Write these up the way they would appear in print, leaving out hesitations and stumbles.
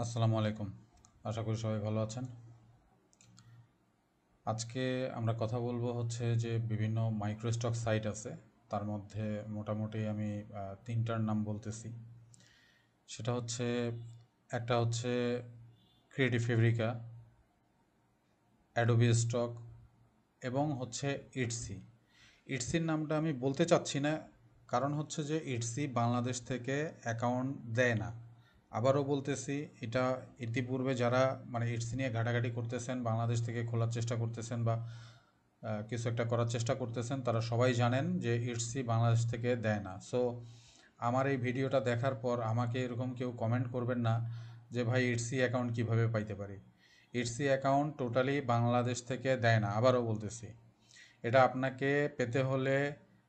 আসসালামু আলাইকুম। আশা করি সবাই ভালো আছেন। আজকে আমরা কথা বলবো হচ্ছে যে বিভিন্ন মাইক্রো স্টক সাইট আছে, তার মধ্যে মোটামুটি আমি তিনটার নাম বলতেছি। সেটা হচ্ছে, একটা হচ্ছে ক্রিয়েটিভ ফেব্রিকা, অ্যাডোবি স্টক এবং হচ্ছে ইটসি। ইটসির নামটা আমি বলতে চাচ্ছি না, কারণ হচ্ছে যে ইটসি বাংলাদেশ থেকে অ্যাকাউন্ট দেয় না। আবারও বলতেছি, এটা ইতিপূর্বে যারা ইটসি নিয়ে ঘাটাঘাটি করতেছেন, বাংলাদেশ থেকে খোলার চেষ্টা করতেছেন বা কিছু একটা করার চেষ্টা করতেছেন, তারা সবাই জানেন যে ইটসি বাংলাদেশ থেকে দেয় না। সো আমার এই ভিডিওটা দেখার পর আমাকে এরকম কেউ কমেন্ট করবেন না যে ভাই ইটসি অ্যাকাউন্ট কিভাবে পাইতে পারি। ইটসি অ্যাকাউন্ট টোটালি বাংলাদেশ থেকে দেয় না, আবারও বলতেছি। এটা আপনাকে পেতে হলে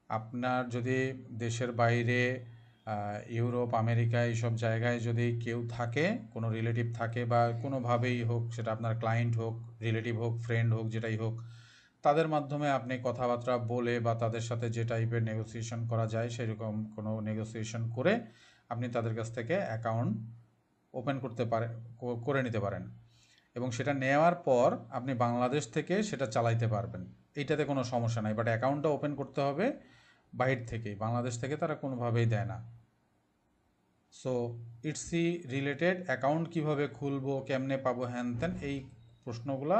আপনার যদি দেশের বাইরে ইউরোপ, আমেরিকা এইসব জায়গায় যদি কেউ থাকে, কোনো রিলেটিভ থাকে বা কোনোভাবেই হোক, সেটা আপনার ক্লায়েন্ট হোক, রিলেটিভ হোক, ফ্রেন্ড হোক, যেটাই হোক, তাদের মাধ্যমে আপনি কথাবার্তা বলে বা তাদের সাথে যে টাইপের নেগোসিয়েশন করা যায় সেরকম কোনো নেগোসিয়েশন করে আপনি তাদের কাছ থেকে অ্যাকাউন্ট ওপেন করতে পারে করে নিতে পারেন, এবং সেটা নেওয়ার পর আপনি বাংলাদেশ থেকে সেটা চালাইতে পারবেন। এইটাতে কোনো সমস্যা নাই, বাট অ্যাকাউন্টটা ওপেন করতে হবে বাহির থেকেই, বাংলাদেশ থেকে তারা কোনোভাবেই দেয় না। সো ইটসি রিলেটেড অ্যাকাউন্ট কিভাবে খুলবো, কেমনে পাবো, হ্যান ত্যান, এই প্রশ্নগুলা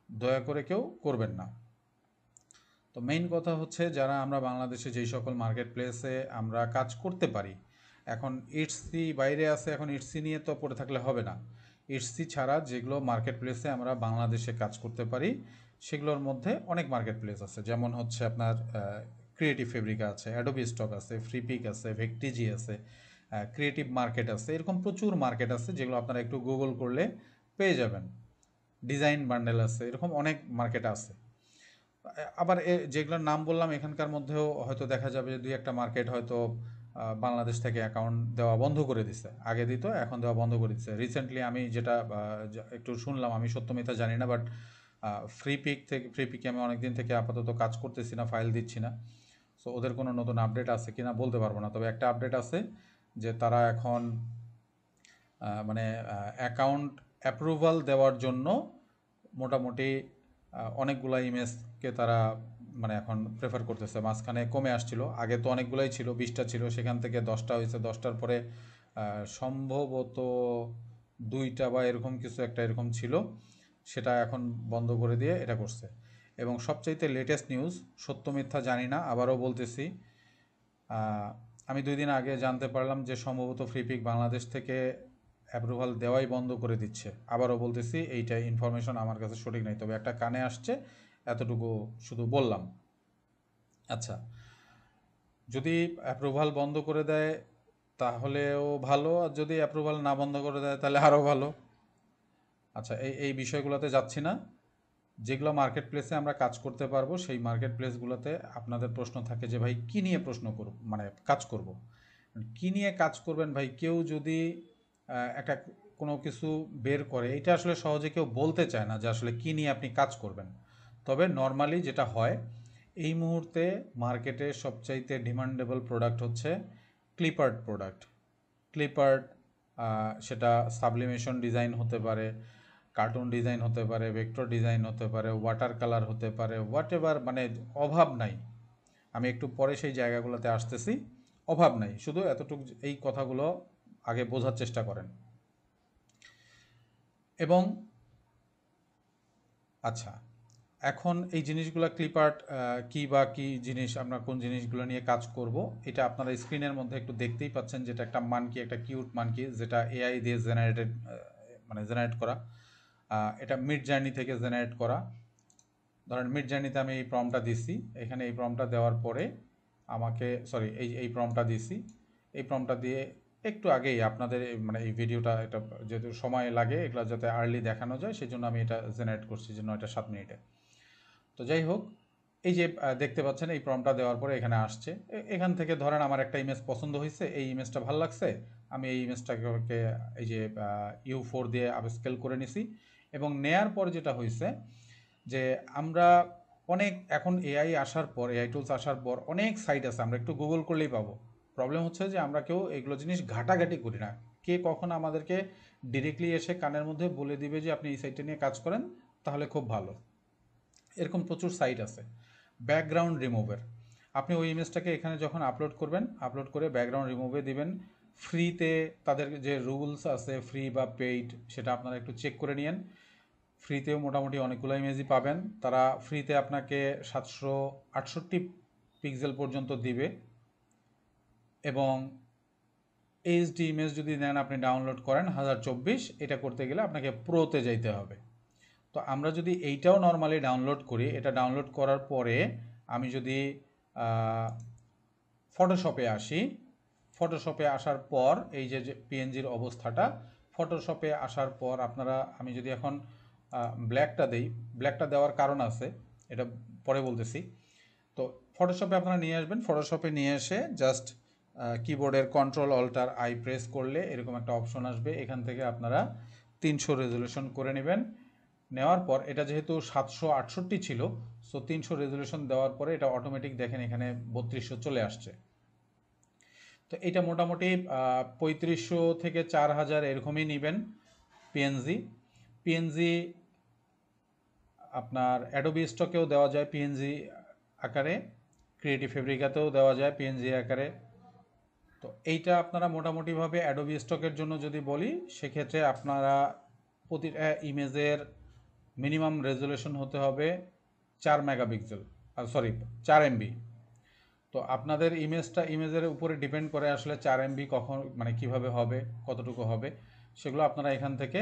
দয়া করে কেউ করবেন না। তো মেইন কথা হচ্ছে, যারা আমরা বাংলাদেশে যেই সকল মার্কেট প্লেসে আমরা কাজ করতে পারি, এখন ইটসি বাইরে আছে, এখন ইটসি নিয়ে তো পড়ে থাকলে হবে না। ইটসি ছাড়া যেগুলো মার্কেট প্লেসে আমরা বাংলাদেশে কাজ করতে পারি, সেগুলোর মধ্যে অনেক মার্কেট প্লেস আছে। যেমন হচ্ছে আপনার ক্রিয়েটিভ ফেব্রিকা আছে, অ্যাডোবি স্টক আছে, ফ্রিপিক আছে, ভেক্টিজি আছে, ক্রিয়েটিভ মার্কেট আছে, এরকম প্রচুর মার্কেট আছে যেগুলো আপনারা একটু গুগল করলে পেয়ে যাবেন। ডিজাইন বান্ডেল আছে, এরকম অনেক মার্কেট আছে। আবার যেগুলোর নাম বললাম এখানকার মধ্যেও হয়তো দেখা যাবে যে দুই একটা মার্কেট হয়তো বাংলাদেশ থেকে অ্যাকাউন্ট দেওয়া বন্ধ করে দিছে। আগে দিত, এখন দেওয়া বন্ধ করে দিচ্ছে। রিসেন্টলি আমি যেটা একটু শুনলাম, আমি সত্য মিথ্যা জানি না, বাট ফ্রি পিকে আমি অনেকদিন থেকে আপাতত কাজ করতেছি না, ফাইল দিচ্ছি না। সো ওদের কোনো নতুন আপডেট আছে কিনা বলতে পারবো না, তবে একটা আপডেট আছে যে তারা এখন অ্যাকাউন্ট অ্যাপ্রুভাল দেওয়ার জন্য মোটামুটি অনেকগুলা ইমেজকে তারা এখন প্রেফার করতেছে। মাঝখানে কমে আসছিল, আগে তো অনেকগুলাই ছিল, 20টা ছিল, সেখান থেকে 10টা হয়েছে, 10টার পরে সম্ভবত 2টা বা এরকম কিছু একটা এরকম ছিল, সেটা এখন বন্ধ করে দিয়ে এটা করছে। এবং সবচাইতে লেটেস্ট নিউজ, সত্য মিথ্যা জানি না, আবারও বলতেছি, আমি 2 দিন আগে জানতে পারলাম যে সম্ভবত ফ্রিপিক বাংলাদেশ থেকে অ্যাপ্রুভাল দেওয়াই বন্ধ করে দিচ্ছে। আবারও বলতেছি, এইটা ইনফরমেশন আমার কাছে সঠিক নেই, তবে একটা কানে আসছে, এতটুকু শুধু বললাম। আচ্ছা, যদি অ্যাপ্রুভাল বন্ধ করে দেয় তাহলেও ভালো, আর যদি অ্যাপ্রুভাল না বন্ধ করে দেয় তাহলে আরও ভালো। আচ্ছা, এই এই বিষয়গুলোতে যাচ্ছি না। যেগুলো মার্কেট প্লেসে আমরা কাজ করতে পারবো, সেই মার্কেট প্লেসগুলোতে আপনাদের প্রশ্ন থাকে যে ভাই কী নিয়ে প্রশ্ন করব, কাজ করব, কী নিয়ে কাজ করবেন ভাই। কেউ যদি একটা কোনো কিছু বের করে, এটা আসলে সহজে কেউ বলতে চায় না যে আসলে কী নিয়ে আপনি কাজ করবেন। তবে নর্মালি যেটা হয়, এই মুহূর্তে মার্কেটে সবচাইতে ডিমান্ডেবল প্রোডাক্ট হচ্ছে ক্লিপার্ট প্রোডাক্ট। ক্লিপার্ট, সেটা সাবলিমেশন ডিজাইন হতে পারে, কার্টুন ডিজাইন হতে পারে, ভেক্টর ডিজাইন হতে পারে, ওয়াটার কালার হতে পারে, হোয়াট এভার, অভাব নাই। আমি একটু পরে সেই জায়গাগুলোতে আসতেছি। অভাব নাই, শুধু এতটুকু, এই কথাগুলো আগে বোঝার চেষ্টা করেন। এবং আচ্ছা, এখন এই জিনিসগুলো ক্লিপার্ট কী বা কী জিনিস, আমরা কোন জিনিসগুলো নিয়ে কাজ করব, এটা আপনারা স্ক্রিনের মধ্যে একটু দেখতেই পাচ্ছেন, যেটা একটা মানকি, একটা কিউট মানকি, যেটা এআই দিয়ে জেনারেট করা। এটা মিড জার্নি থেকে জেনারেট করা। ধরেন মিড জার্নিতে আমি এই প্রম্পটটা দিছি, এখানে এই প্রম্পটটা দেওয়ার পরে আমাকে, সরি, এই প্রম্পটটা দিছি। এই প্রম্পটটা দিয়ে একটু আগেই আপনাদের এই ভিডিওটা, এটা যেহেতু সময় লাগে এগুলো যাতে আর্লি দেখানো যায়, সেই জন্য আমি এটা জেনারেট করছি যে 9টা 7 মিনিটে। তো যাই হোক, এই যে দেখতে পাচ্ছেন, এই প্রম্পটটা দেওয়ার পরে এখানে আসছে। এখান থেকে ধরেন আমার একটা ইমেজ পছন্দ হয়েছে, এই ইমেজটা ভালো লাগছে, আমি এই ইমেজটাকে এই যে U4 দিয়ে আপস্কেল করে নিছি। এবং নেয়ার পর যেটা হয়েছে যে আমরা অনেক, এখন এআই আসার পর, এআই টুলস আসার পর অনেক সাইট আছে, আমরা একটু গুগল করলেই পাবো। প্রবলেম হচ্ছে যে আমরা কেউ এগুলো জিনিস ঘাটাঘাটি করি না। কে কখন আমাদেরকে ডিরেক্টলি এসে কানের মধ্যে বলে দিবে যে আপনি এই সাইটটা নিয়ে কাজ করেন, তাহলে খুব ভালো। এরকম প্রচুর সাইট আছে। ব্যাকগ্রাউন্ড রিমুভের, আপনি ওই ইমেজটাকে এখানে যখন আপলোড করবেন, আপলোড করে ব্যাকগ্রাউন্ড রিমুভে দিবেন। ফ্রিতে তাদের যে রুলস আছে ফ্রি বা পেইড, সেটা আপনারা একটু চেক করে নিন। ফ্রিতেও মোটামুটি অনেকগুলো ইমেজই পাবেন। তারা ফ্রিতে আপনাকে 768 পিক্সেল পর্যন্ত দিবে, এবং এইচডি ইমেজ যদি নেন আপনি ডাউনলোড করেন 1024, এটা করতে গেলে আপনাকে প্রোতে যাইতে হবে। তো আমরা যদি এইটাও নর্মালি ডাউনলোড করি, এটা ডাউনলোড করার পরে আমি যদি ফটোশপে আসি, ফটোশপে আসার পর এই যে পিএনজির অবস্থাটা, ফটোশপে আসার পর আপনারা, আমি যদি এখন ব্ল্যাকটা দেই, ব্ল্যাকটা দেওয়ার কারণ আছে, এটা পরে বলতেছি। তো ফটোশপে আপনারা নিয়ে আসবেন, ফটোশপে নিয়ে এসে জাস্ট কিবোর্ডের কন্ট্রোল অল্টার আই প্রেস করলে এরকম একটা অপশন আসবে, এখান থেকে আপনারা 300 রেজলিউশন করে নেবেন। নেওয়ার পর এটা যেহেতু 768 ছিল, সো 300 রেজলিউশন দেওয়ার পরে এটা অটোমেটিক দেখেন এখানে 3200 চলে আসছে। তো এটা মোটামুটি 3500 থেকে 4000 এরকমই নেবেন পিএনজি। পিএনজি আপনার অ্যাডোবি স্টকেও দেওয়া যায় পিএনজি আকারে, ক্রিয়েটিভ ফেব্রিকাতেও দেওয়া যায় পিএনজি আকারে। তো এইটা আপনারা মোটামুটিভাবে অ্যাডোবি স্টকের জন্য যদি বলি, সেক্ষেত্রে আপনারা প্রতিটা ইমেজের মিনিমাম রেজলিউশন হতে হবে 4 মেগাপিক্সেল, সরি 4 এমবি। তো আপনাদের ইমেজের উপরে ডিপেন্ড করে আসলে 4 এমবি কখন, মানে কিভাবে হবে, কতটুকু হবে, সেগুলো আপনারা এখান থেকে,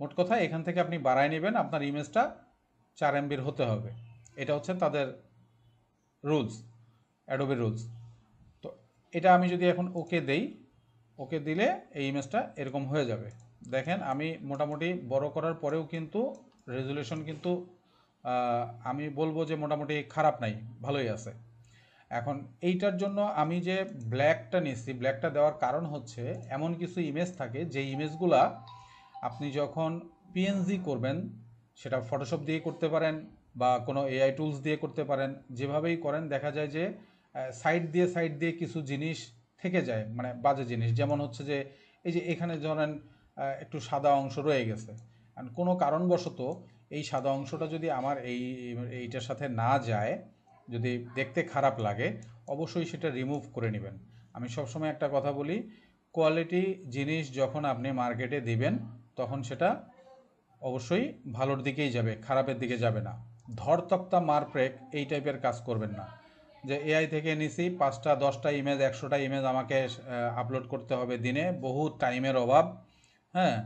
মোট কথা এখান থেকে আপনি বাড়ায় নেবেন, আপনার ইমেজটা 4 এমবির হতে হবে। এটা হচ্ছে তাদের রুলস, অ্যাডোবির রুলস। তো এটা আমি যদি এখন ওকে দেই, ওকে দিলে এই ইমেজটা এরকম হয়ে যাবে। দেখেন আমি মোটামুটি বড় করার পরেও কিন্তু রেজুলেশন কিন্তু আমি বলবো যে মোটামুটি খারাপ নাই, ভালোই আছে। এখন এইটার জন্য আমি যে ব্ল্যাকটা নিচ্ছি, ব্ল্যাকটা দেওয়ার কারণ হচ্ছে এমন কিছু ইমেজ থাকে যে ইমেজগুলা আপনি যখন পিএনজি করবেন, সেটা ফটোশপ দিয়ে করতে পারেন বা কোনো এআই টুলস দিয়ে করতে পারেন, যেভাবেই করেন দেখা যায় যে সাইড দিয়ে কিছু জিনিস থেকে যায়, মানে বাজে জিনিস। যেমন হচ্ছে যে এই যে এখানে ধরেন একটু সাদা অংশ রয়ে গেছে, আর কোনো কারণবশত এই সাদা অংশটা যদি আমার এইটার সাথে না যায়, যদি দেখতে খারাপ লাগে, অবশ্যই সেটা রিমুভ করে নেবেন। আমি সবসময় একটা কথা বলি, কোয়ালিটি জিনিস যখন আপনি মার্কেটে দিবেন, তখন সেটা অবশ্যই ভালোর দিকেই যাবে, খারাপের দিকে যাবে না। ধরতক্তা মারপ্রেক এই টাইপের কাজ করবেন না, যে এআই থেকে নিছি 5টা 10টা ইমেজ 100টা ইমেজ আমাকে আপলোড করতে হবে দিনে, বহু টাইমের অভাব। হ্যাঁ,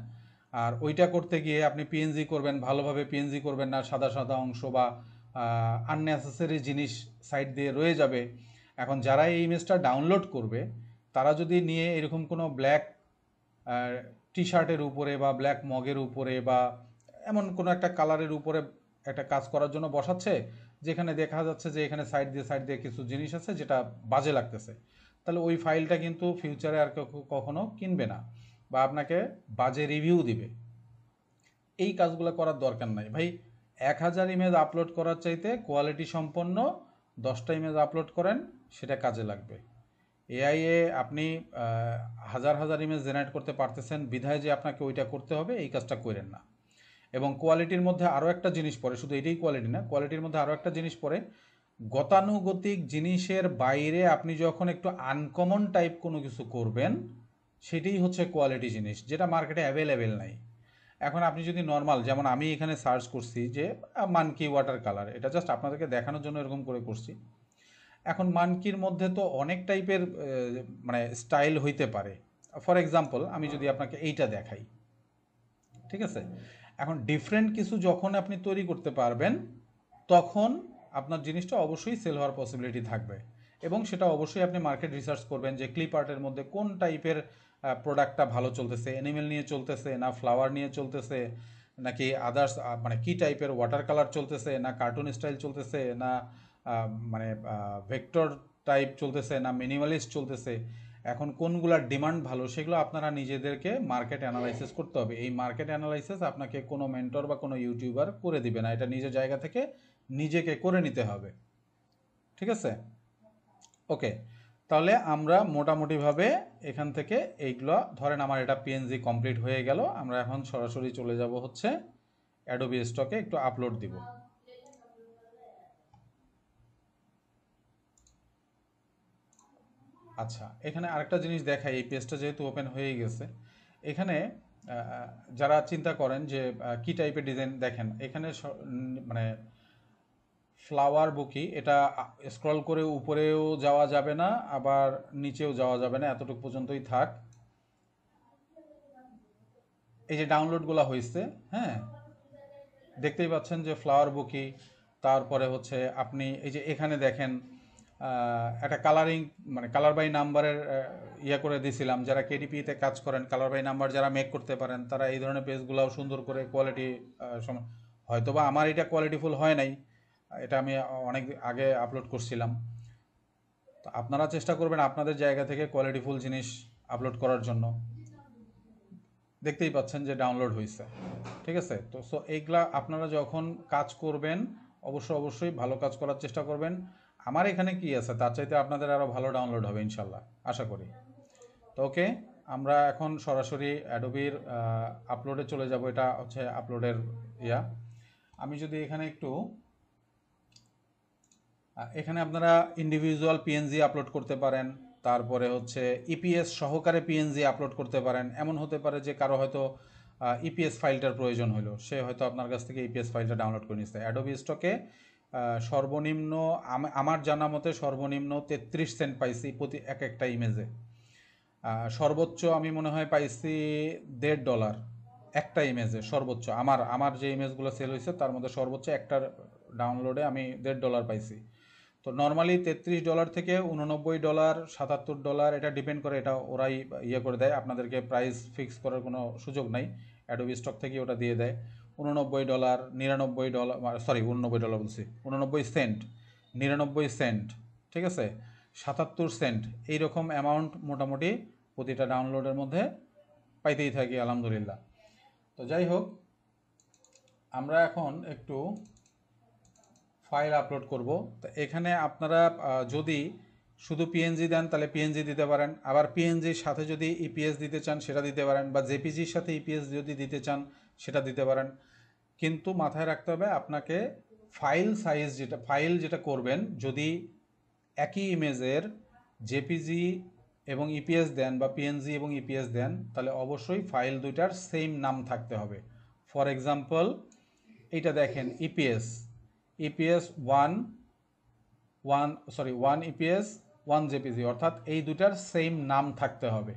আর ওইটা করতে গিয়ে আপনি পিএনজি করবেন, ভালোভাবে পিএনজি করবেন না, সাদা সাদা অংশ বা আননেসেসারি জিনিস সাইড দিয়ে রয়ে যাবে। এখন যারা এই ইমেজটা ডাউনলোড করবে, তারা যদি নিয়ে এরকম কোনো ব্ল্যাক টি শার্টের উপরে বা ব্ল্যাক মগের উপরে বা এমন কোনো একটা কালারের উপরে একটা কাজ করার জন্য বসাচ্ছে, যেখানে দেখা যাচ্ছে যে এখানে সাইড দিয়ে কিছু জিনিস আছে যেটা বাজে লাগতেছে, তাহলে ওই ফাইলটা কিন্তু ফিউচারে আর কখনো কিনবে না, বা আপনাকে বাজে রিভিউ দিবে। এই কাজগুলো করার দরকার নাই ভাই। 1000 ইমেজ আপলোড করার চাইতে কোয়ালিটি সম্পন্ন 10টা ইমেজ আপলোড করেন, সেটা কাজে লাগবে। এআইয়ে আপনি হাজার হাজার ইমেজ জেনারেট করতে পারতেছেন বিধায় যে আপনাকে ওইটা করতে হবে, এই কাজটা করেন না। এবং কোয়ালিটির মধ্যে আরও একটা জিনিস পড়ে, শুধু এটাই কোয়ালিটি না, কোয়ালিটির মধ্যে আরও একটা জিনিস পড়ে, গতানুগতিক জিনিসের বাইরে আপনি যখন একটু আনকমন টাইপ কোনো কিছু করবেন, সেটাই হচ্ছে কোয়ালিটি জিনিস, যেটা মার্কেটে অ্যাভেলেবেল নাই। এখন আপনি যদি নর্মাল, যেমন আমি এখানে সার্চ করছি যে মানকি ওয়াটার কালার, এটা জাস্ট আপনাদেরকে দেখানোর জন্য এরকম করে করছি। এখন মানকির মধ্যে তো অনেক টাইপের মানে স্টাইল হইতে পারে। ফর এক্সাম্পল আমি যদি আপনাকে এইটা দেখাই, ঠিক আছে? এখন ডিফারেন্ট কিছু যখন আপনি তৈরি করতে পারবেন, তখন আপনার জিনিসটা অবশ্যই সেল হওয়ার পসিবিলিটি থাকবে। এবং সেটা অবশ্যই আপনি মার্কেট রিসার্চ করবেন যে ক্লিপ আর্টের মধ্যে কোন টাইপের প্রোডাক্টটা ভালো চলতেছে, অ্যানিমেল নিয়ে চলতেছে না ফ্লাওয়ার নিয়ে চলতেছে, নাকি আদার্স মানে কী টাইপের ওয়াটার কালার চলতেছে, না কার্টুন স্টাইল চলতেছে, না মানে ভেক্টর টাইপ চলতেছে, না মিনিমালিস্ট চলতেছে। এখন কোনগুলার ডিমান্ড ভালো, সেগুলো আপনারা নিজেদেরকে মার্কেট অ্যানালাইসিস করতে হবে। এই মার্কেট অ্যানালাইসিস আপনাকে কোনো মেন্টর বা কোনো ইউটিউবার করে দিবে না, এটা নিজের জায়গা থেকে নিজেকে করে নিতে হবে। ঠিক আছে? ওকে, তাহলে আমরা মোটামুটিভাবে এখান থেকে এইগুলো ধরেন আমার এটা পিএনজি কমপ্লিট হয়ে গেল। আমরা এখন সরাসরি চলে যাব হচ্ছে অ্যাডোবি স্টকে একটু আপলোড দিব। আচ্ছা, এখানে আরেকটা জিনিস দেখাই, এই পেজটা যেহেতু ওপেন হয়ে গেছে, এখানে যারা চিন্তা করেন যে কি টাইপের ডিজাইন, দেখেন এখানে মানে ফ্লাওয়ার বুকি, এটা স্ক্রল করে উপরেও যাওয়া যাবে না, আবার নিচেও যাওয়া যাবে না, এতটুকু পর্যন্তই থাক। এই যে ডাউনলোডগুলো হয়েছে, হ্যাঁ, দেখতেই পাচ্ছেন যে ফ্লাওয়ার বুকি, তারপরে হচ্ছে আপনি এই যে এখানে দেখেন একটা কালারিং, মানে কালার বাই নাম্বারের ইয়ে করে দিয়েছিলাম। যারা কেডিপিতে কাজ করেন, কালার বাই নাম্বার যারা মেক করতে পারেন, তারা এই ধরনের পেজগুলোও সুন্দর করে কোয়ালিটি, হয়তোবা আমার এটা কোয়ালিটিফুল হয় নাই, এটা আমি অনেক আগে আপলোড করছিলাম। তো আপনারা চেষ্টা করবেন আপনাদের জায়গা থেকে কোয়ালিটিফুল জিনিস আপলোড করার জন্য। দেখতেই পাচ্ছেন যে ডাউনলোড হয়েছে, ঠিক আছে। তো সো এইগুলা আপনারা যখন কাজ করবেন অবশ্যই ভালো কাজ করার চেষ্টা করবেন। আমার এখানে কি আছে তার চাইতে আপনাদের আরও ভালো ডাউনলোড হবে ইনশাল্লাহ, আশা করি। তো ওকে, আমরা এখন সরাসরি অ্যাডোবির আপলোডে চলে যাব। এটা হচ্ছে আপলোডের ইয়া। আমি যদি এখানে একটু, এখানে আপনারা ইন্ডিভিজুয়াল পিএনজি আপলোড করতে পারেন, তারপরে হচ্ছে ইপিএস সহকারে পিএনজি আপলোড করতে পারেন। এমন হতে পারে যে কারো হয়তো ইপিএস ফাইলটার প্রয়োজন হলো, সে হয়তো আপনার কাছ থেকে ইপিএস ফাইলটা ডাউনলোড করে নিচ্ছে। অ্যাডোবি স্টকে সর্বনিম্ন আমার জানা মতে সর্বনিম্ন 33 সেন্ট পাইছি প্রতি একটা ইমেজে। সর্বোচ্চ আমি মনে হয় পাইছি $1.5 একটা ইমেজে, সর্বোচ্চ আমার আমার যে ইমেজগুলো সেল হয়েছে তার মধ্যে সর্বোচ্চ একটার ডাউনলোডে আমি $1.5 পাইছি। তো নর্মালি $33 থেকে $89, $77, এটা ডিপেন্ড করে, এটা ওরাই ইয়ে করে দেয়, আপনাদেরকে প্রাইস ফিক্স করার কোনো সুযোগ নাই। অ্যাডোবি স্টক থেকে ওটা দিয়ে দেয় $89, $99, সরি $89 বলছি, 89 সেন্ট, 99 সেন্ট, ঠিক আছে, 77 সেন্ট, এইরকম অ্যামাউন্ট মোটামুটি প্রতিটা ডাউনলোডের মধ্যে পাইতেই থাকি আলহামদুলিল্লাহ। তো যাই হোক, আমরা এখন একটু ফাইল আপলোড করব। তো এখানে আপনারা যদি শুধু পিএনজি দেন তাহলে পিএনজি দিতে পারেন, আবার পিএনজির সাথে যদি ইপিএস দিতে চান সেটা দিতে পারেন, বা জেপিজির সাথে ইপিএস যদি দিতে চান সেটা দিতে পারেন। কিন্তু মাথায় রাখতে হবে আপনাকে ফাইল যেটা করবেন, যদি একই ইমেজের জেপিজি এবং ইপিএস দেন বা পিএনজি এবং ইপিএস দেন, তাহলে অবশ্যই ফাইল দুইটার সেম নাম থাকতে হবে। ফর এক্সাম্পল এইটা দেখেন, EPS EPS one EPS 1 JPG, অর্থাৎ এই দুটার সেম নাম থাকতে হবে।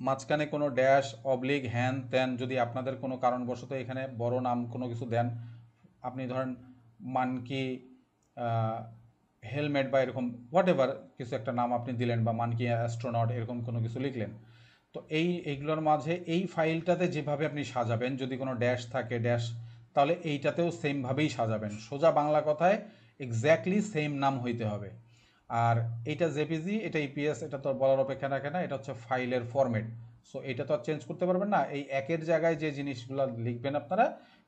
মাঝখানে কোনো ড্যাশ অবলিক হ্যান ত্যান যদি আপনাদের কোনো কারণবশত এখানে বড় নাম কোনো কিছু দেন, আপনি ধরেন মানকি হেলমেট বা এরকম হোয়াট এভার কিছু একটা নাম আপনি দিলেন, বা মানকি অ্যাস্ট্রোনট এরকম কোনো কিছু লিখলেন, তো এইগুলোর মাঝে এই ফাইলটাতে যেভাবে আপনি সাজাবেন, যদি কোনো ড্যাশ থাকে ড্যাশ, তাহলে এইটাতেও সেমভাবেই সাজাবেন। সোজা বাংলা কথায় এক্স্যাক্টলি সেম নাম হইতে হবে। আর এইটা জেপিজি, এটা ইপিএস, এটা তো বলার অপেক্ষা রাখে না, এটা হচ্ছে ফাইলের ফরম্যাট। সো এটা তো আর চেঞ্জ করতে পারবেন না, এই একের জায়গায় যে জিনিসগুলো লিখবেন আপনারা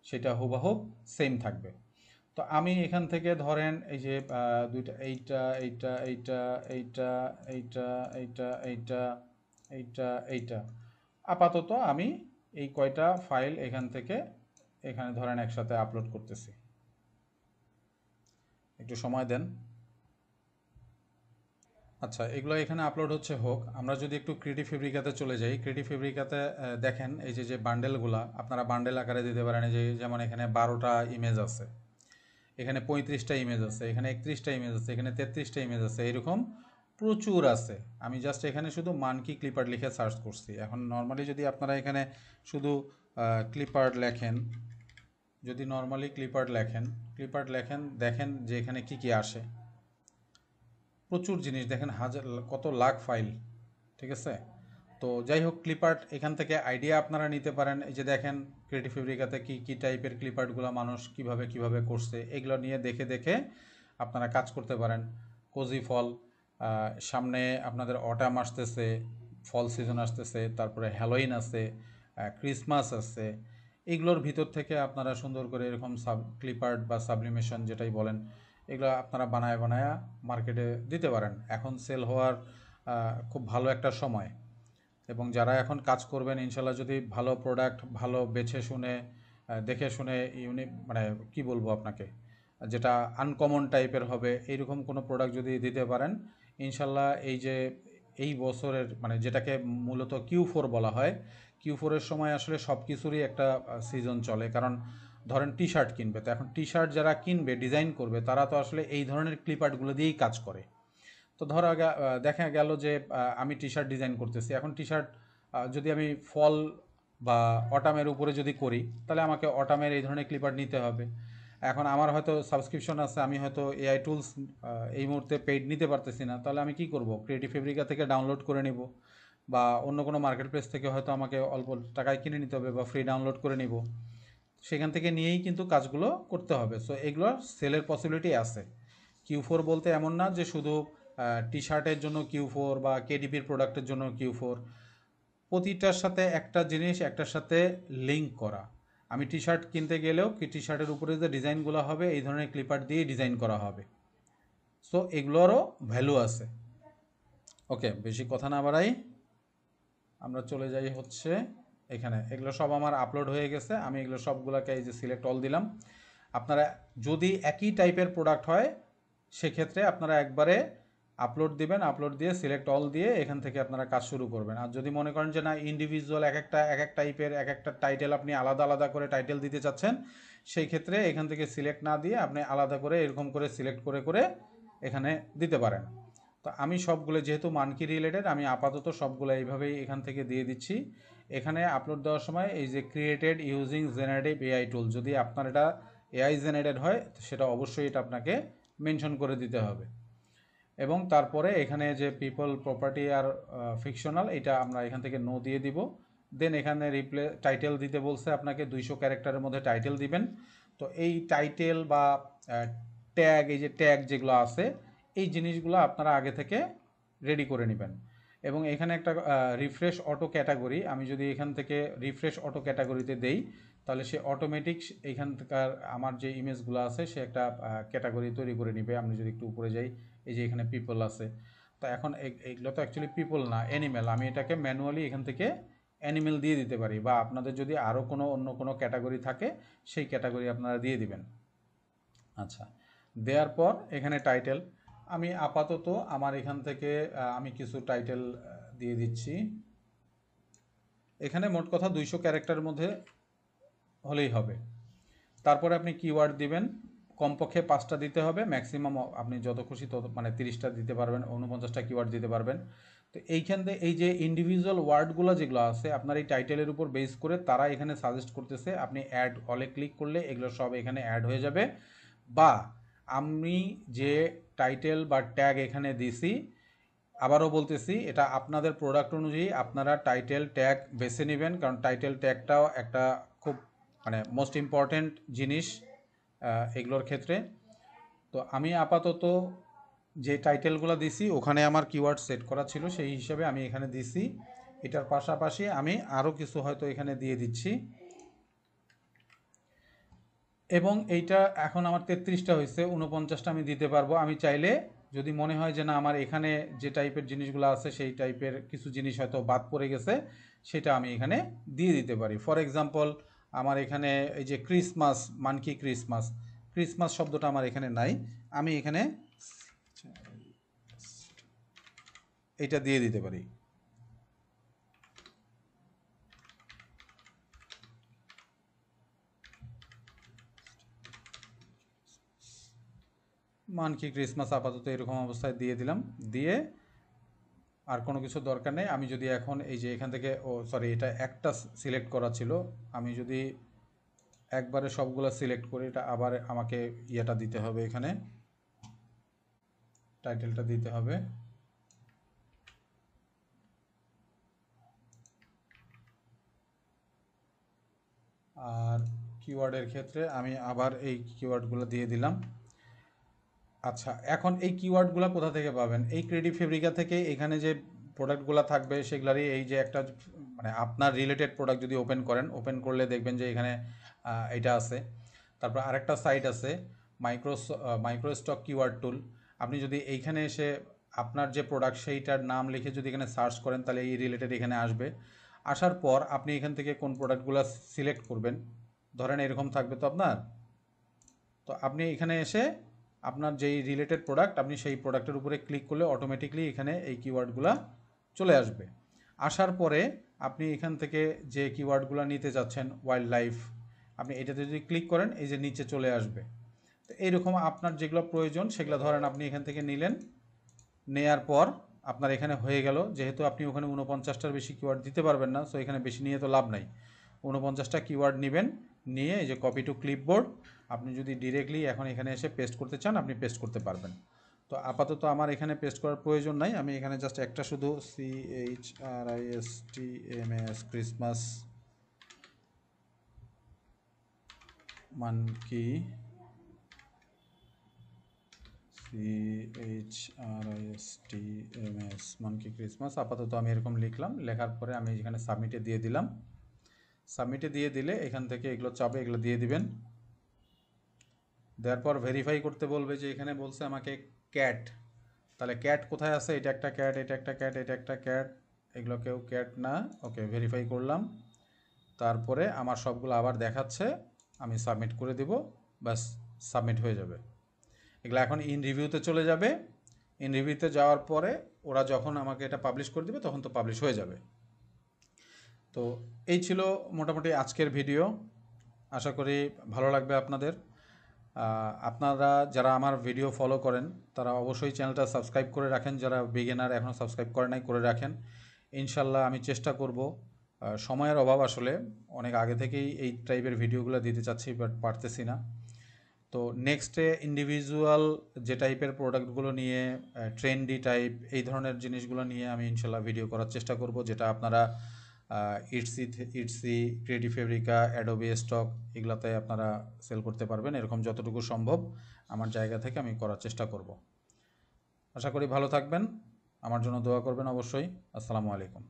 সেটা হুবহুব সেম থাকবে। তো আমি এখান থেকে ধরেন এই যে দুইটা, এইটা এইটা এইটা এইটা এইটা এইটা এইটা এইটা এইটা, আপাতত আমি এই কয়টা ফাইল এখান থেকে এখানে ধরেন একসাথে আপলোড করতেছি। একটু সময় দেন। আচ্ছা, এগুলো এখানে আপলোড হচ্ছে হোক। আমরা যদি একটু ক্রিয়েটিভ ফেব্রিকাতে চলে যাই, ক্রিয়েটিভ ফেব্রিকাতে দেখেন এই যে বান্ডেলগুলা আপনারা বান্ডেল আকারে দিতে পারেন। এই যে যেমন এখানে 12টা ইমেজ আছে, এখানে 35টা ইমেজ আছে, এখানে 31টা ইমেজ আছে, এখানে 33টা ইমেজ আছে, এরকম প্রচুর আছে। আমি জাস্ট এখানে শুধু মানকি ক্লিপার্ড লিখে সার্চ করছি। এখন নর্মালি যদি আপনারা এখানে শুধু ক্লিপার্ড লেখেন, যদি নর্মালি ক্লিপার্ড লেখেন, দেখেন যে এখানে কি কি আসে, প্রচুর জিনিস দেখেন, হাজার কত লাখ ফাইল, ঠিক আছে। তো যাই হোক, ক্লিপার্ট এখান থেকে আইডিয়া আপনারা নিতে পারেন। এই যে দেখেন ক্রিয়েটিভ ফেব্রিকাতে কী কী টাইপের ক্লিপার্টগুলো মানুষ কীভাবে করছে, এগুলো নিয়ে দেখে দেখে আপনারা কাজ করতে পারেন। কোজি ফল, সামনে আপনাদের অটাম আসতেছে, ফল সিজন আসতেছে, তারপরে হ্যালোইন আছে, ক্রিসমাস আছে, এগুলোর ভিতর থেকে আপনারা সুন্দর করে এরকম ক্লিপার্ট বা সাবলিমেশন যেটাই বলেন, এগুলো আপনারা বানায় বানায় মার্কেটে দিতে পারেন। এখন সেল হওয়ার খুব ভালো একটা সময়, এবং যারা এখন কাজ করবেন ইনশাল্লাহ যদি ভালো প্রোডাক্ট ভালো বেছে শুনে দেখে শুনে মানে কি বলবো আপনাকে, যেটা আনকমন টাইপের হবে এইরকম কোনো প্রোডাক্ট যদি দিতে পারেন ইনশাল্লাহ এই যে এই বছরের মানে যেটাকে মূলত Q4 বলা হয়, Q4-এর সময় আসলে সব কিছুরই একটা সিজন চলে। কারণ ধরেন টি শার্ট কিনবে, তো এখন টি শার্ট যারা কিনবে ডিজাইন করবে তারা তো আসলে এই ধরনের ক্লিপার্টগুলো দিয়েই কাজ করে। তো দেখা গেল যে আমি টি শার্ট ডিজাইন করতেছি, এখন টি শার্ট যদি আমি ফল বা অটামের উপরে যদি করি তাহলে আমাকে অটামের এই ধরনের ক্লিপার নিতে হবে। এখন আমার হয়তো সাবস্ক্রিপশন আছে, আমি হয়তো এআই টুলস এই মুহূর্তে পেইড নিতে পারতেছি না, তাহলে আমি কি করব, ক্রিয়েটিভ ফেব্রিকা থেকে ডাউনলোড করে নেব, বা অন্য কোনো মার্কেট প্লেস থেকে হয়তো আমাকে অল্প টাকায় কিনে নিতে হবে বা ফ্রি ডাউনলোড করে নিব। সেখান থেকে নিয়েই কিন্তু কাজগুলো করতে হবে। সো এগুলোর সেলের পসিবিলিটি আছে। Q4 বলতে এমন না যে শুধু টি শার্টের জন্য Q4 বা কেডিপির প্রোডাক্টের জন্য Q4। প্রতিটার সাথে একটা জিনিস একটার সাথে লিঙ্ক করা। আমি টি শার্ট কিনতে গেলেও কি টি শার্টের উপরে যে ডিজাইনগুলো হবে এই ধরনের ক্লিপার দিয়ে ডিজাইন করা হবে। সো এগুলোরও ভ্যালু আছে। ওকে, বেশি কথা না বাড়াই, আমরা চলে যাই হচ্ছে এখানে। এগুলো সব আমার আপলোড হয়ে গেছে, আমি এগুলো সবগুলোকে এই যে সিলেক্ট অল দিলাম। আপনারা যদি একই টাইপের প্রোডাক্ট হয় সেক্ষেত্রে আপনারা একবারে আপলোড দিবেন, আপলোড দিয়ে সিলেক্ট অল দিয়ে এখান থেকে আপনারা কাজ শুরু করবেন। আর যদি মনে করেন যে না ইন্ডিভিজুয়াল এক এক টাইপের এক একটা টাইটেল আপনি আলাদা আলাদা করে টাইটেল দিতে চাচ্ছেন, সেই ক্ষেত্রে এখান থেকে সিলেক্ট না দিয়ে আপনি আলাদা করে এরকম করে সিলেক্ট করে করে এখানে দিতে পারেন। তো আমি সবগুলো যেহেতু মানকি রিলেটেড আমি আপাতত সবগুলো এইভাবেই এখান থেকে দিয়ে দিচ্ছি। এখানে আপলোড দেওয়ার সময় এই যে ক্রিয়েটেড ইউজিং জেনারেটিভ এআই টুল, যদি আপনার এটা এআই জেনারেটেড হয় সেটা অবশ্যই এটা আপনাকে মেনশন করে দিতে হবে। এবং তারপরে এখানে যে পিপল প্রপার্টি আর ফিকশনাল এটা আমরা এখান থেকে নো দিয়ে দিব। দেন এখানে টাইটেল দিতে বলছে আপনাকে 200 ক্যারেক্টারের মধ্যে টাইটেল দিবেন। তো এই টাইটেল বা ট্যাগ, এই যে ট্যাগ যেগুলো আছে এই জিনিসগুলো আপনারা আগে থেকে রেডি করে নেবেন। এবং এখানে একটা রিফ্রেশ অটো ক্যাটাগরি, আমি যদি এখান থেকে রিফ্রেশ অটো ক্যাটাগরিতে দেই তাহলে সে অটোমেটিক এইখান থেকে আমার যে ইমেজগুলো আছে সে একটা ক্যাটাগরি তৈরি করে নেবে। আমি যদি একটু উপরে যাই, এই যে এখানে পিপল আছে, তো এখন এইগুলো তো অ্যাকচুয়ালি পিপল না, অ্যানিমেল। আমি এটাকে ম্যানুয়ালি এখান থেকে অ্যানিমেল দিয়ে দিতে পারি, বা আপনাদের যদি আরও অন্য কোনো ক্যাটাগরি থাকে সেই ক্যাটাগরি আপনারা দিয়ে দিবেন। আচ্ছা, দেওয়ার পর এখানে টাইটেল আমি আপাতত আমার এখান থেকে আমি কিছু টাইটেল দিয়ে দিচ্ছি। এখানে মোট কথা 200 ক্যারেক্টারের মধ্যে হলেই হবে। তারপরে আপনি কিওয়ার্ড দিবেন, কমপক্ষে 5টা দিতে হবে, ম্যাক্সিমাম আপনি যত খুশি তত মানে 30টা দিতে পারবেন, 49টা কিওয়ার্ড দিতে পারবেন। তো এইখান থেকে এই যে ইন্ডিভিজুয়াল ওয়ার্ডগুলো যেগুলো আছে আপনার এই টাইটেলের উপর বেস করে তারা এখানে সাজেস্ট করতেছে, আপনি অ্যাড অলে ক্লিক করলে এগুলো সব এখানে অ্যাড হয়ে যাবে। বা আমি যে টাইটেল বা ট্যাগ এখানে দিছি, আবারও বলতেছি এটা আপনাদের প্রোডাক্ট অনুযায়ী আপনারা টাইটেল ট্যাগ বেছে নেবেন, কারণ টাইটেল ট্যাগটাও একটা খুব মানে মোস্ট ইম্পর্ট্যান্ট জিনিস এগুলোর ক্ষেত্রে। তো আমি আপাতত যে টাইটেলগুলো দিছি ওখানে আমার কিওয়ার্ড সেট করা ছিল সেই হিসাবে আমি এখানে দিছি। এটার পাশাপাশি আমি আরও কিছু হয়তো এখানে দিয়ে দিচ্ছি। এবং এইটা এখন আমার 33টা হয়েছে, 49টা আমি দিতে পারবো। আমি চাইলে যদি মনে হয় যে না আমার এখানে যে টাইপের জিনিসগুলো আছে সেই টাইপের কিছু জিনিস হয়তো বাদ পড়ে গেছে সেটা আমি এখানে দিয়ে দিতে পারি। ফর এক্সাম্পল আমার এখানে এই যে ক্রিসমাস, মানকি ক্রিসমাস, ক্রিসমাস শব্দটা আমার এখানে নাই, আমি এখানে এইটা দিয়ে দিতে পারি। মানকি ক্রিসমাস আপাতত এরকম অবস্থায় দিয়ে দিলাম। দিয়ে আর কোনো কিছু দরকার নেই। আমি যদি এখন এই যে এখান থেকে সরি এটা একটা সিলেক্ট করা ছিল, আমি যদি একবারে সবগুলো সিলেক্ট করি এটা আবার আমাকে ইয়েটা দিতে হবে, এখানে টাইটেলটা দিতে হবে। আর কিওয়ার্ডের ক্ষেত্রে আমি আবার এই কিওয়ার্ডগুলো দিয়ে দিলাম। আচ্ছা, এখন এই কিওয়ার্ডগুলো কোথা থেকে পাবেন? এই ক্রিয়েটিভ ফেব্রিকা থেকে এখানে যে প্রোডাক্টগুলো থাকবে সেগুলারই এই যে একটা মানে আপনার রিলেটেড প্রোডাক্ট যদি ওপেন করেন, ওপেন করলে দেখবেন যে এখানে এটা আছে। তারপর আরেকটা সাইট আছে মাইক্রোস্টক কিওয়ার্ড টুল। আপনি যদি এইখানে এসে আপনার যে প্রোডাক্ট সেইটার নাম লিখে যদি এখানে সার্চ করেন তাহলে এই রিলেটেড এখানে আসবে। আসার পর আপনি এখান থেকে কোন প্রোডাক্টগুলো সিলেক্ট করবেন, ধরেন এরকম থাকবে তো আপনার, তো আপনি এখানে এসে আপনার যেই রিলেটেড প্রোডাক্ট আপনি সেই প্রোডাক্টের উপরে ক্লিক করলে অটোমেটিকলি এখানে এই কিওয়ার্ডগুলো চলে আসবে। আসার পরে আপনি এখান থেকে যে কিওয়ার্ডগুলো নিতে চাচ্ছেন ওয়াইল্ড লাইফ, আপনি এটাতে যদি ক্লিক করেন এই যে নিচে চলে আসবে। তো এইরকম আপনার যেগুলো প্রয়োজন সেগুলো ধরেন আপনি এখান থেকে নিলেন, নেয়ার পর আপনার এখানে হয়ে গেল। যেহেতু আপনি ওখানে 49টার বেশি কিওয়ার্ড দিতে পারবেন না, সো এখানে বেশি নিয়ে তো লাভ নাই। 49টা কিওয়ার্ড নেবেন, নিয়ে এই যে কপি টু ক্লিপবোর্ড, আপনি যদি ডিরেক্টলি এখন এখানে এসে পেস্ট করতে চান আপনি পেস্ট করতে পারবেন। তো আপাতত আমার এখানে পেস্ট করার প্রয়োজন নাই, আমি এখানে জাস্ট একটা শুধু CHRISTMAS Christmas monkey CHRISTMAS monkey Christmas আপাতত আমি এরকম লিখলাম। লেখার পরে আমি এখানে সাবমিটে দিয়ে দিলাম। সাবমিটে দিয়ে দিলে এখান থেকে এগুলো চাবে, এগুলো দিয়ে দিবেন। দেওয়ার পর ভেরিফাই করতে বলবে, যে এখানে বলছে আমাকে ক্যাট, তাহলে ক্যাট কোথায় আছে, এটা একটা ক্যাট, এটা একটা ক্যাট, এটা একটা ক্যাট, এগুলো কেউ ক্যাট না। ওকে, ভেরিফাই করলাম। তারপরে আমার সবগুলো আবার দেখাচ্ছে, আমি সাবমিট করে দিব, ব্যাস সাবমিট হয়ে যাবে। এগুলো এখন ইন রিভিউতে চলে যাবে। ইন রিভিউতে যাওয়ার পরে ওরা যখন আমাকে এটা পাবলিশ করে দেবে তখন তো পাবলিশ হয়ে যাবে। তো এই ছিল মোটামুটি আজকের ভিডিও, আশা করি ভালো লাগবে আপনাদের। আপনারা যারা আমার ভিডিও ফলো করেন তারা অবশ্যই চ্যানেলটা সাবস্ক্রাইব করে রাখেন, যারা বিগিনার এখনও সাবস্ক্রাইব করে নাই করে রাখেন। ইনশাল্লাহ আমি চেষ্টা করব, সময়ের অভাব আসলে, অনেক আগে থেকেই এই টাইপের ভিডিওগুলো দিতে চাচ্ছি বাট পারতেছি না। তো নেক্সটে ইন্ডিভিজুয়াল যে টাইপের প্রোডাক্টগুলো নিয়ে, ট্রেন্ডি টাইপ এই ধরনের জিনিসগুলো নিয়ে আমি ইনশাল্লাহ ভিডিও করার চেষ্টা করব, যেটা আপনারা Etsy, creative Fabrica, Adobe stock এগুলাতে আপনারা সেল করতে পারবেন। এরকম যতটুকু সম্ভব আমার জায়গা থেকে আমি করার চেষ্টা করব। আশা করি ভালো থাকবেন, আমার জন্য দোয়া করবেন অবশ্যই। আসসালামু আলাইকুম।